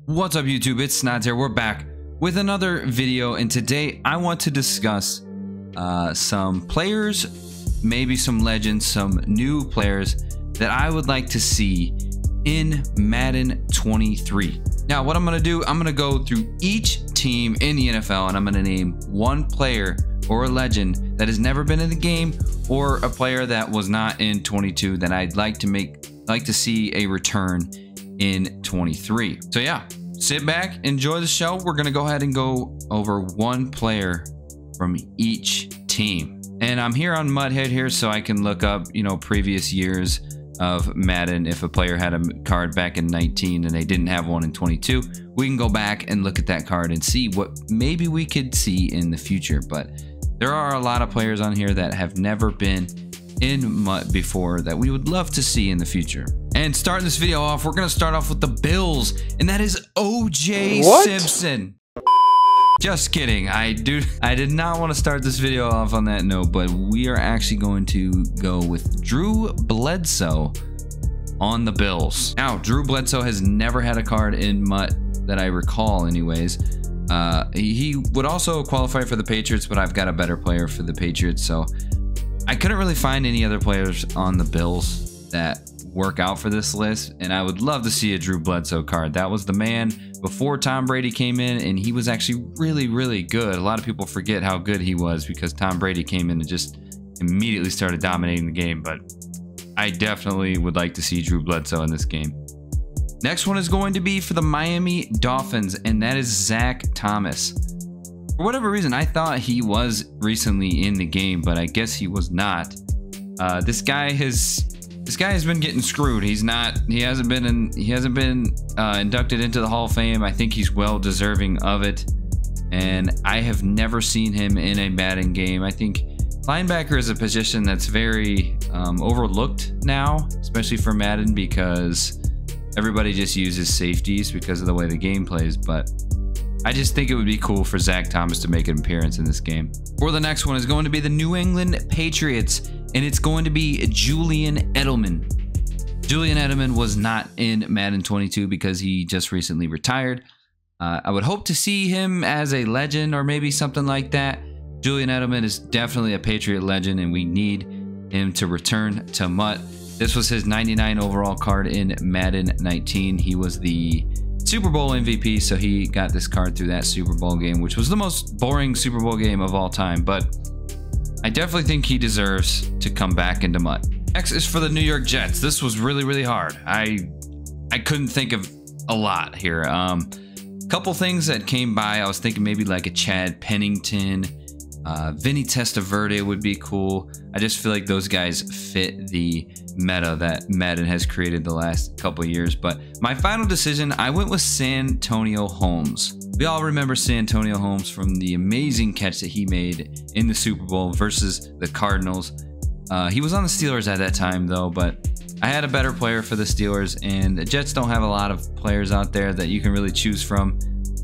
What's up YouTube, it's Snods here. We're back with another video, and today I want to discuss some players, maybe some legends, some new players that I would like to see in Madden 23. Now what I'm going to do, I'm going to go through each team in the NFL and I'm going to name one player or a legend that has never been in the game or a player that was not in 22 that I'd like to see a return in 23. So yeah, sit back, enjoy the show. We're gonna go ahead and go over one player from each team. And I'm here on Mudhead here so I can look up, you know, previous years of Madden. If a player had a card back in 19 and they didn't have one in 22, we can go back and look at that card and see what maybe we could see in the future. But there are a lot of players on here that have never been in MUT before that we would love to see in the future. And starting this video off, we're gonna start off with the Bills, and that is OJ Simpson. Just kidding. I did not want to start this video off on that note, but we are actually going to go with Drew Bledsoe on the Bills. Now, Drew Bledsoe has never had a card in MUT that I recall anyways. He would also qualify for the Patriots, but I've got a better player for the Patriots, so I couldn't really find any other players on the Bills that work out for this list, and I would love to see a Drew Bledsoe card. That was the man before Tom Brady came in, and he was actually really good. A lot of people forget how good he was because Tom Brady came in and just immediately started dominating the game, but I definitely would like to see Drew Bledsoe in this game. Next one is going to be for the Miami Dolphins, and that is Zach Thomas. For whatever reason, I thought he was recently in the game, but I guess he was not. This guy has been getting screwed. He hasn't been inducted into the Hall of Fame. I think he's well deserving of it, and I have never seen him in a Madden game. I think linebacker is a position that's very overlooked now, especially for Madden, because everybody just uses safeties because of the way the game plays. But I just think it would be cool for Zach Thomas to make an appearance in this game. For the next one is going to be the New England Patriots, and it's going to be Julian Edelman. Julian Edelman was not in Madden 22 because he just recently retired. I would hope to see him as a legend or maybe something like that. Julian Edelman is definitely a Patriot legend, and we need him to return to MUT. This was his 99 overall card in Madden 19. He was the Super Bowl MVP, so he got this card through that Super Bowl game, which was the most boring Super Bowl game of all time, but I definitely think he deserves to come back into MUT. Next is for the New York Jets. This was really hard. I couldn't think of a lot here. Couple things that came by. I was thinking maybe like a Chad Pennington, Vinny Testaverde would be cool. I just feel like those guys fit the meta that Madden has created the last couple of years. But my final decision, I went with Santonio Holmes. We all remember Santonio Holmes from the amazing catch that he made in the Super Bowl versus the Cardinals. He was on the Steelers at that time though, but I had a better player for the Steelers, and the Jets don't have a lot of players out there that you can really choose from.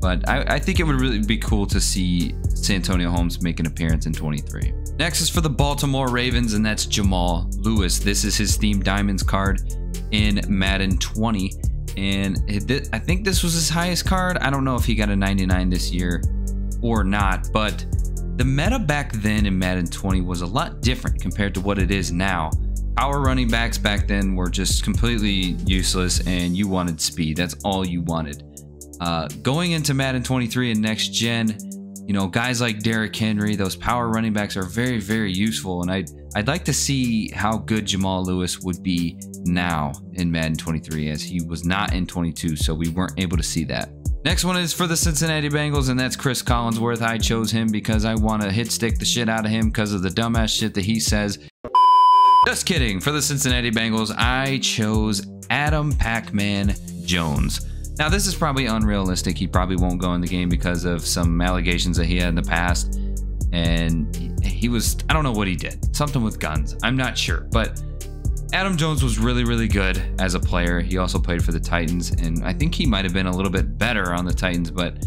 But I think it would really be cool to see Santonio Holmes make an appearance in 23. Next is for the Baltimore Ravens, and that's Jamal Lewis. This is his Team Diamonds card in Madden 20. And I think this was his highest card. I don't know if he got a 99 this year or not, but the meta back then in Madden 20 was a lot different compared to what it is now. Power running backs back then were just completely useless, and you wanted speed. That's all you wanted. Going into Madden 23 and next gen, you know, guys like Derrick Henry, those power running backs are very useful, and I'd like to see how good Jamal Lewis would be now in Madden 23, as he was not in 22, so we weren't able to see that. Next one is for the Cincinnati Bengals, and that's Chris Collinsworth. I chose him because I want to hit stick the shit out of him because of the dumbass shit that he says. Just kidding. For the Cincinnati Bengals, I chose Adam Pac-Man Jones. Now, this is probably unrealistic. He probably won't go in the game because of some allegations that he had in the past. And he was, I don't know what he did. Something with guns. I'm not sure. But Adam Jones was really good as a player. He also played for the Titans, and I think he might have been a little bit better on the Titans. But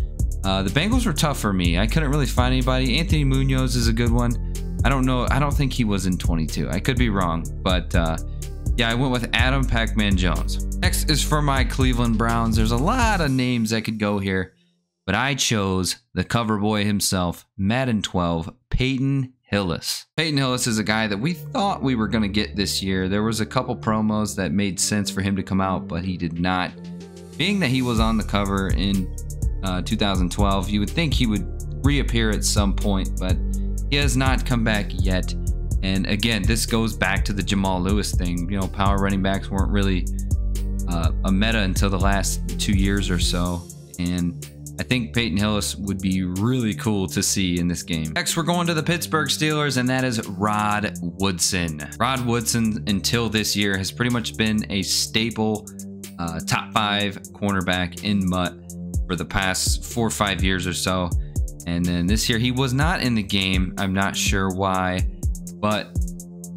the Bengals were tough for me. I couldn't really find anybody. Anthony Munoz is a good one. I don't know. I don't think he was in 22. I could be wrong. But Yeah, I went with Adam Pac-Man Jones. Next is for my Cleveland Browns. There's a lot of names that could go here, but I chose the cover boy himself, Madden 12, Peyton Hillis. Peyton Hillis is a guy that we thought we were going to get this year. There was a couple promos that made sense for him to come out, but he did not. Being that he was on the cover in 2012, you would think he would reappear at some point, but he has not come back yet. And again, this goes back to the Jamal Lewis thing. You know, power running backs weren't really a meta until the last 2 years or so. And I think Peyton Hillis would be really cool to see in this game. Next, we're going to the Pittsburgh Steelers, and that is Rod Woodson. Rod Woodson, until this year, has pretty much been a staple top 5 cornerback in MUT for the past 4 or 5 years or so. And then this year, he was not in the game. I'm not sure why, but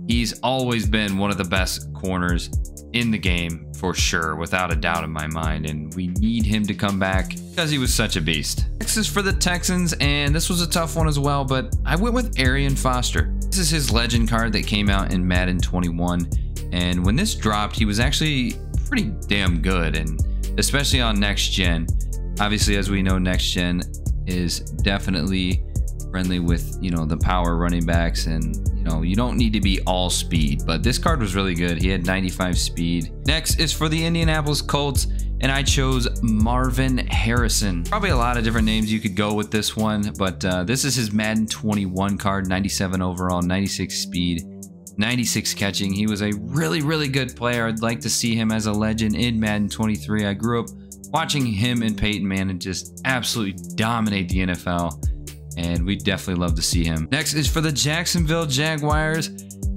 he's always been one of the best corners in the game for sure, without a doubt in my mind, and we need him to come back because he was such a beast. Next is for the Texans, and this was a tough one as well, but I went with Arian Foster. This is his legend card that came out in Madden 21, and when this dropped, he was actually pretty damn good, and especially on next gen. Obviously, as we know, next gen is definitely friendly with, you know, the power running backs, and you know, you don't need to be all speed, but this card was really good. He had 95 speed. Next is for the Indianapolis Colts, and I chose Marvin Harrison. Probably a lot of different names you could go with this one, but this is his Madden 21 card, 97 overall, 96 speed, 96 catching. He was a really good player. I'd like to see him as a legend in Madden 23. I grew up watching him and Peyton Manning just absolutely dominate the NFL, and we'd definitely love to see him. Next is for the Jacksonville Jaguars,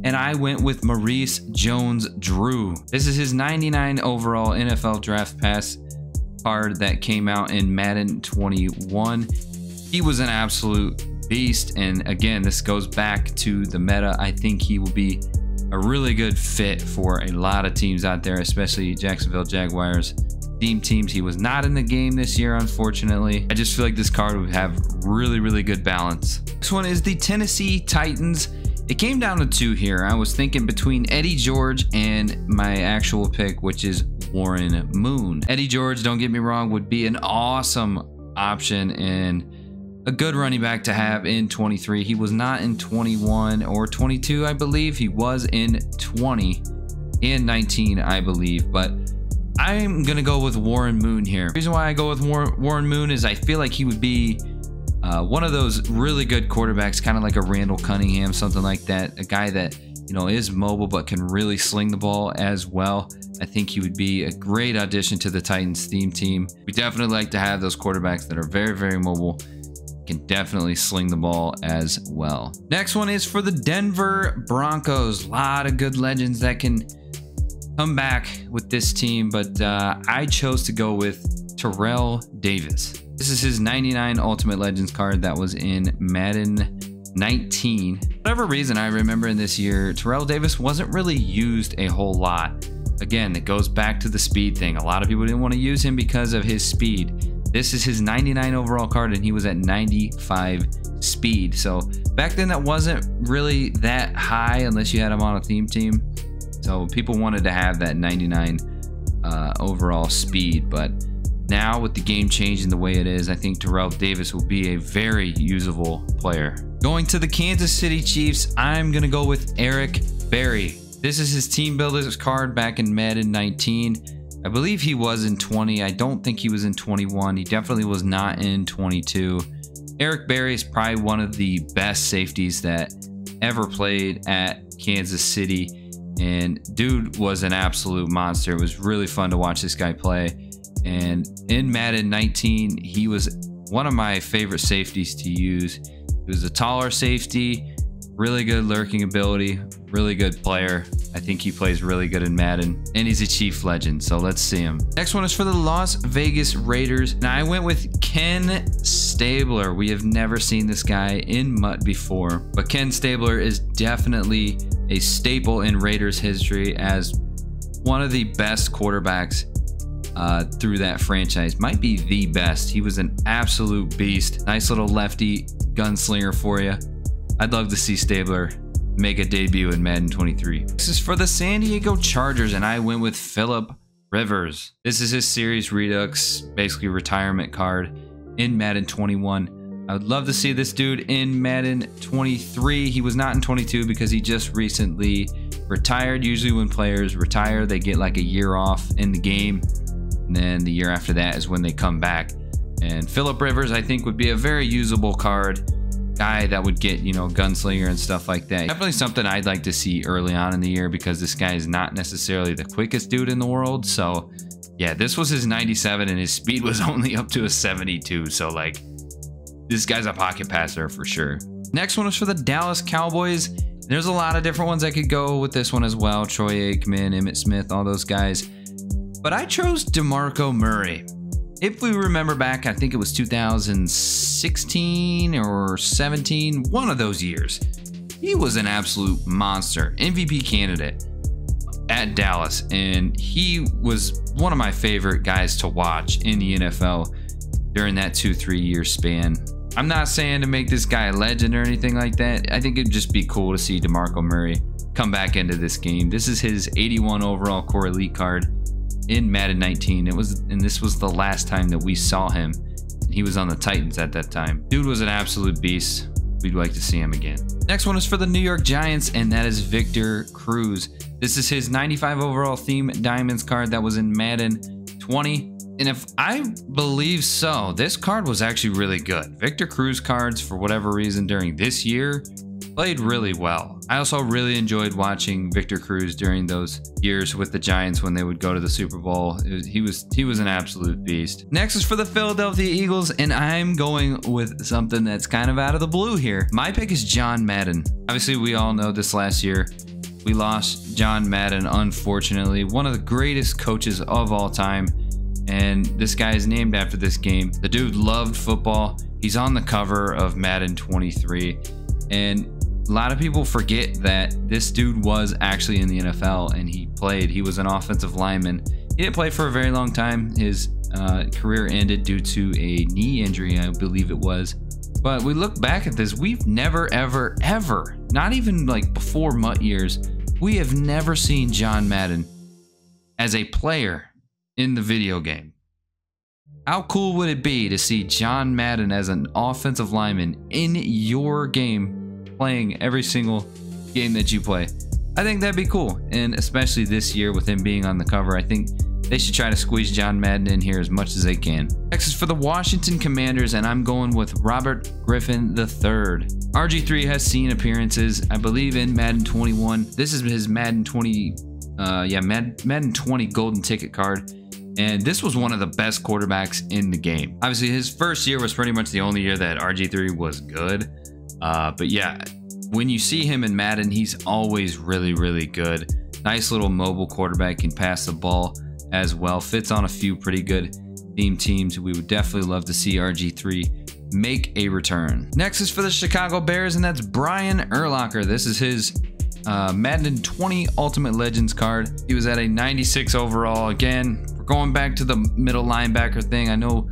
and I went with Maurice Jones-Drew. This is his 99 overall NFL Draft Pass card that came out in Madden 21. He was an absolute beast, and again, this goes back to the meta. I think he will be a really good fit for a lot of teams out there, especially Jacksonville Jaguars theme teams. He was not in the game this year, unfortunately. I just feel like this card would have really good balance. Next one is the Tennessee Titans. It came down to 2 here. I was thinking between Eddie George and my actual pick, which is Warren Moon. Eddie George, don't get me wrong, would be an awesome option and a good running back to have in 23. He was not in 21 or 22, I believe. He was in 20 and 19, I believe, but I'm gonna go with Warren Moon here. The reason why I go with Warren Moon is I feel like he would be one of those really good quarterbacks, kind of like a Randall Cunningham, something like that. A guy that, you know, is mobile but can really sling the ball as well. I think he would be a great addition to the Titans theme team. We definitely like to have those quarterbacks that are very mobile, can definitely sling the ball as well. Next one is for the Denver Broncos. A lot of good legends that can come back with this team, but I chose to go with Terrell Davis. This is his 99 Ultimate Legends card that was in Madden 19. For whatever reason, I remember in this year, Terrell Davis wasn't really used a whole lot. Again, it goes back to the speed thing. A lot of people didn't want to use him because of his speed. This is his 99 overall card, and he was at 95 speed. So back then, that wasn't really that high unless you had him on a theme team. So people wanted to have that 99 overall speed, but now with the game changing the way it is, I think Terrell Davis will be a very usable player. Going to the Kansas City Chiefs, I'm going to go with Eric Berry. This is his team builders card back in Madden 19. I believe he was in 20. I don't think he was in 21. He definitely was not in 22. Eric Berry is probably one of the best safeties that ever played at Kansas City. And dude was an absolute monster. It was really fun to watch this guy play. And in Madden 19, he was one of my favorite safeties to use. He was a taller safety, really good lurking ability, really good player. I think he plays really good in Madden, and he's a Chief legend, so let's see him. Next one is for the Las Vegas Raiders. Now I went with Ken Stabler. We have never seen this guy in MUT before, but Ken Stabler is definitely a staple in Raiders history as one of the best quarterbacks through that franchise. Might be the best. He was an absolute beast. Nice little lefty gunslinger for you. I'd love to see Stabler make a debut in Madden 23. This is for the San Diego Chargers, and I went with Phillip Rivers. This is his Series Redux, basically retirement card in Madden 21. I would love to see this dude in Madden 23. He was not in 22 because he just recently retired. Usually when players retire, they get like a year off in the game, and then the year after that is when they come back. And Phillip Rivers, I think, would be a very usable card. Guy that would get, you know, gunslinger and stuff like that. Definitely something I'd like to see early on in the year, because this guy is not necessarily the quickest dude in the world. So yeah, this was his 97 and his speed was only up to a 72. So like, this guy's a pocket passer for sure. Next one is for the Dallas Cowboys. There's a lot of different ones I could go with this one as well. Troy Aikman, Emmitt Smith, all those guys. But I chose DeMarco Murray. If we remember back, I think it was 2016 or 17, one of those years. He was an absolute monster, MVP candidate at Dallas, and he was one of my favorite guys to watch in the NFL during that 2-3 year span. I'm not saying to make this guy a legend or anything like that. I think it'd just be cool to see DeMarco Murray come back into this game. This is his 81 overall core elite card in Madden 19. This was the last time that we saw him. He was on the Titans at that time. Dude was an absolute beast. We'd like to see him again. Next one is for the New York Giants, and that is Victor Cruz. This is his 95 overall Theme Diamonds card that was in Madden 20. And if I believe so, this card was actually really good. Victor Cruz cards, for whatever reason, during this year played really well. I also really enjoyed watching Victor Cruz during those years with the Giants when they would go to the Super Bowl. He was an absolute beast. Next is for the Philadelphia Eagles, and I'm going with something that's kind of out of the blue here. My pick is John Madden. Obviously, we all know this last year we lost John Madden, unfortunately, one of the greatest coaches of all time. And this guy is named after this game. The dude loved football. He's on the cover of Madden 23. And a lot of people forget that this dude was actually in the NFL and he played. He was an offensive lineman. He didn't play for a very long time. His career ended due to a knee injury, I believe it was. But we look back at this, we've never, ever, ever, not even like before Mutt years, we have never seen John Madden as a player in the video game. How cool would it be to see John Madden as an offensive lineman in your game, playing every single game that you play? I think that'd be cool, and especially this year with him being on the cover, I think they should try to squeeze John Madden in here as much as they can. Next is for the Washington Commanders, and I'm going with Robert Griffin III. RG3 has seen appearances, I believe, in Madden 21. This is his Madden 20, Madden 20 golden ticket card. And this was one of the best quarterbacks in the game. Obviously, his first year was pretty much the only year that RG3 was good. But yeah, when you see him in Madden, he's always really, really good. Nice little mobile quarterback, can pass the ball as well. Fits on a few pretty good theme teams. We would definitely love to see RG3 make a return. Next is for the Chicago Bears, and that's Brian Urlacher. This is his Madden 20 Ultimate Legends card. He was at a 96 overall. Again, we're going back to the middle linebacker thing. I know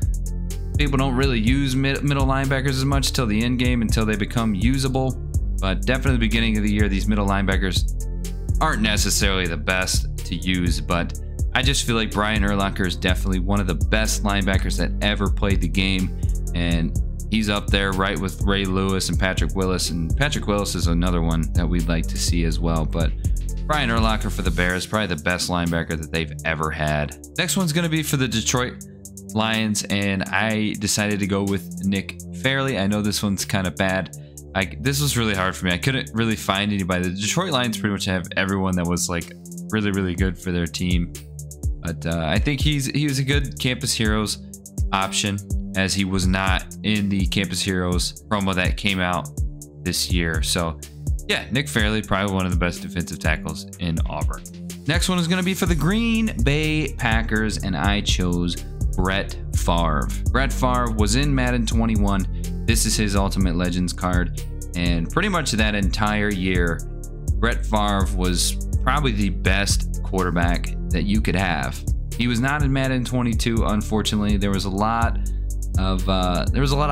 people don't really use middle linebackers as much till the end game, until they become usable. But definitely the beginning of the year, these middle linebackers aren't necessarily the best to use. But I just feel like Brian Urlacher is definitely one of the best linebackers that ever played the game. And he's up there right with Ray Lewis and Patrick Willis. And Patrick Willis is another one that we'd like to see as well. But Brian Urlacher for the Bears, probably the best linebacker that they've ever had. Next one's going to be for the Detroit Lions, and I decided to go with Nick Fairley. I know this one's kind of bad. This was really hard for me. I couldn't really find anybody. The Detroit Lions pretty much have everyone that was like really, really good for their team. But I think he was a good Campus Heroes option, as he was not in the Campus Heroes promo that came out this year. So yeah, Nick Fairley, probably one of the best defensive tackles in Auburn. Next one is going to be for the Green Bay Packers, and I chose Brett Favre. Brett Favre was in Madden 21. This is his Ultimate Legends card, and pretty much that entire year, Brett Favre was probably the best quarterback that you could have. He was not in Madden 22, unfortunately. There was a lot of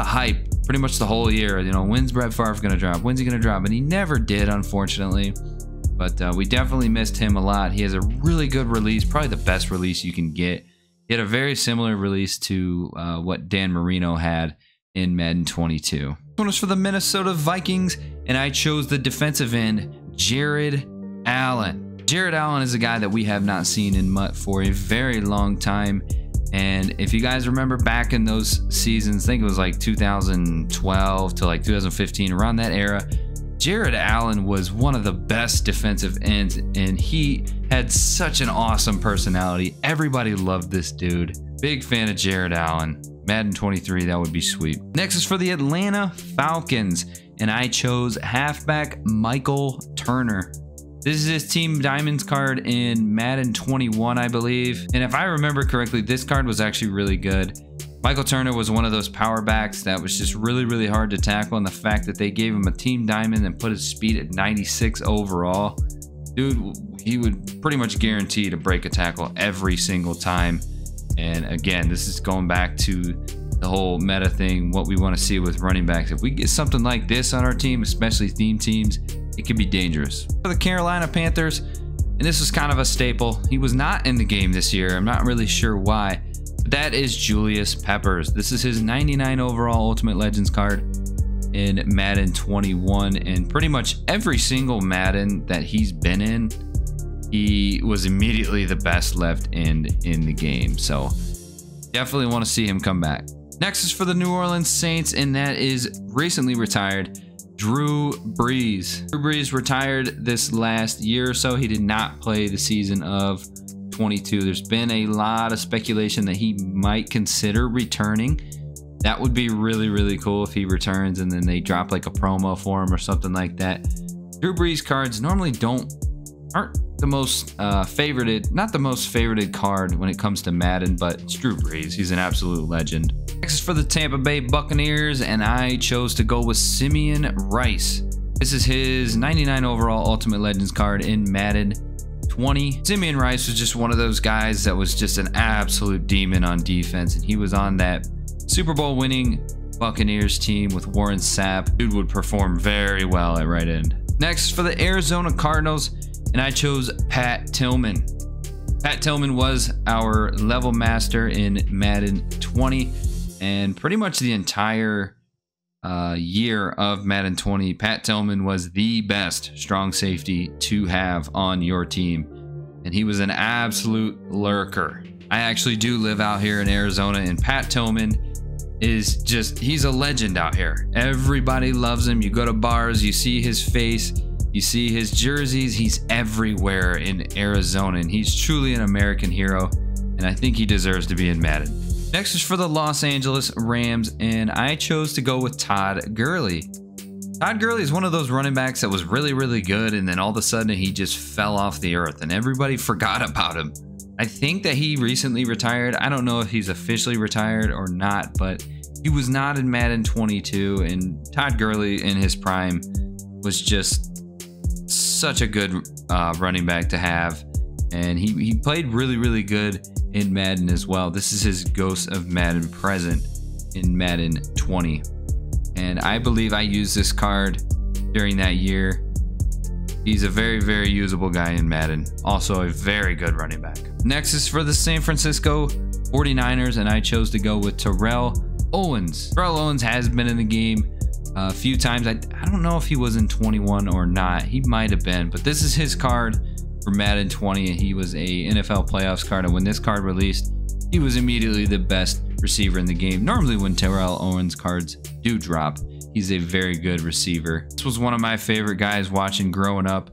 hype pretty much the whole year. You know, when's Brett Favre going to drop? When's he going to drop? And he never did, unfortunately. But we definitely missed him a lot. He has a really good release, probably the best release you can get. He had a very similar release to what Dan Marino had in Madden 22. This one was for the Minnesota Vikings, and I chose the defensive end, Jared Allen. Jared Allen is a guy that we have not seen in MUT for a very long time. And if you guys remember back in those seasons, I think it was like 2012 to like 2015, around that era, Jared Allen was one of the best defensive ends, and he had such an awesome personality. Everybody loved this dude. Big fan of Jared Allen. Madden 23, that would be sweet. Next is for the Atlanta Falcons, and I chose halfback Michael Turner. This is his Team Diamonds card in Madden 21, I believe. And if I remember correctly, this card was actually really good. Michael Turner was one of those power backs that was just really, really hard to tackle. And the fact that they gave him a Team Diamond and put his speed at 96 overall, dude, he would pretty much guarantee to break a tackle every single time. And again, this is going back to the whole meta thing, what we want to see with running backs. If we get something like this on our team, especially theme teams, it could be dangerous. For the Carolina Panthers, and this was kind of a staple, he was not in the game this year. I'm not really sure why, but that is Julius Peppers. This is his 99 overall Ultimate Legends card in Madden 21, and pretty much every single Madden that he's been in, he was immediately the best left end in the game. So definitely want to see him come back. Next is for the New Orleans Saints, and that is recently retired Drew Brees. Drew Brees retired this last year or so. He did not play the season of 22. There's been a lot of speculation that he might consider returning. That would be really, really cool if he returns and then they drop like a promo for him or something like that. Drew Brees cards normally aren't the most favorited, not the most favorited card when it comes to Madden, but it's Drew Brees. He's an absolute legend. Next is for the Tampa Bay Buccaneers, and I chose to go with Simeon Rice. This is his 99 overall Ultimate Legends card in Madden 20. Simeon Rice was just one of those guys that was just an absolute demon on defense, and he was on that Super Bowl winning Buccaneers team with Warren Sapp. Dude would perform very well at right end. Next for the Arizona Cardinals, and I chose Pat Tillman. Pat Tillman was our level master in Madden 20, and pretty much the entire year of Madden 20, Pat Tillman was the best strong safety to have on your team, and he was an absolute lurker. I actually do live out here in Arizona, and Pat Tillman is just, he's a legend out here. Everybody loves him. You go to bars, you see his face, you see his jerseys. He's everywhere in Arizona, and he's truly an American hero, and I think he deserves to be in Madden. Next is for the Los Angeles Rams, and I chose to go with Todd Gurley. Todd Gurley is one of those running backs that was really, really good, and then all of a sudden he just fell off the earth and everybody forgot about him. I think that he recently retired. I don't know if he's officially retired or not, but he was not in Madden 22, and Todd Gurley in his prime was just such a good running back to have, and he played really, really good in Madden as well. This is his Ghost of Madden present in Madden 20, and I believe I used this card during that year. He's a very, very usable guy in Madden. Also a very good running back. Next is for the San Francisco 49ers, and I chose to go with Terrell Owens. Terrell Owens has been in the game a few times. I don't know if he was in 21 or not. He might have been, but this is his card for Madden 20, and he was a NFL playoffs card, and when this card released, he was immediately the best receiver in the game. Normally when Terrell Owens cards do drop, he's a very good receiver. This was one of my favorite guys watching growing up,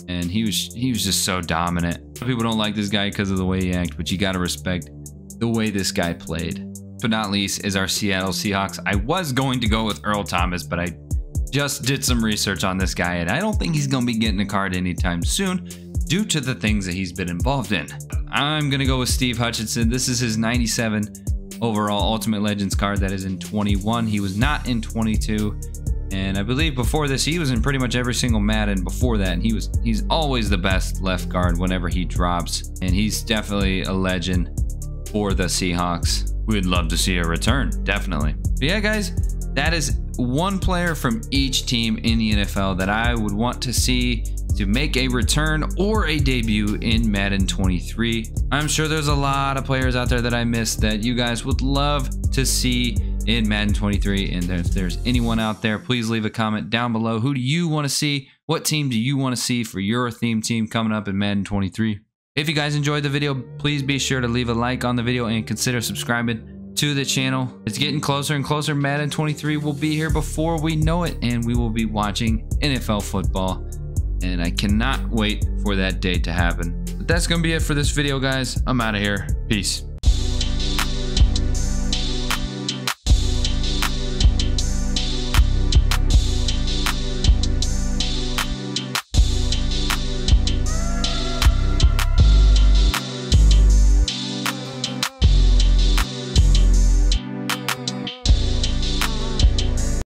and he was just so dominant. A lot of people don't like this guy because of the way he acted, but you got to respect the way this guy played. But not least is our Seattle Seahawks. I was going to go with Earl Thomas, but I just did some research on this guy, and I don't think he's going to be getting a card anytime soon due to the things that he's been involved in. I'm going to go with Steve Hutchinson. This is his 97 overall Ultimate Legends card that is in 21. He was not in 22, and I believe before this he was in pretty much every single Madden before that, and he's always the best left guard whenever he drops, and he's definitely a legend for the Seahawks. We'd love to see a return, definitely. But yeah, guys, That is one player from each team in the NFL that I would want to see to make a return or a debut in Madden 23. I'm sure there's a lot of players out there that I missed that you guys would love to see in Madden 23. And if there's anyone out there, please leave a comment down below. Who do you want to see? What team do you want to see for your theme team coming up in Madden 23? If you guys enjoyed the video, please be sure to leave a like on the video and consider subscribing to the channel. It's getting closer and closer. Madden 23 will be here before we know it, and we will be watching NFL football. And I cannot wait for that day to happen. But that's going to be it for this video, guys. I'm out of here. Peace.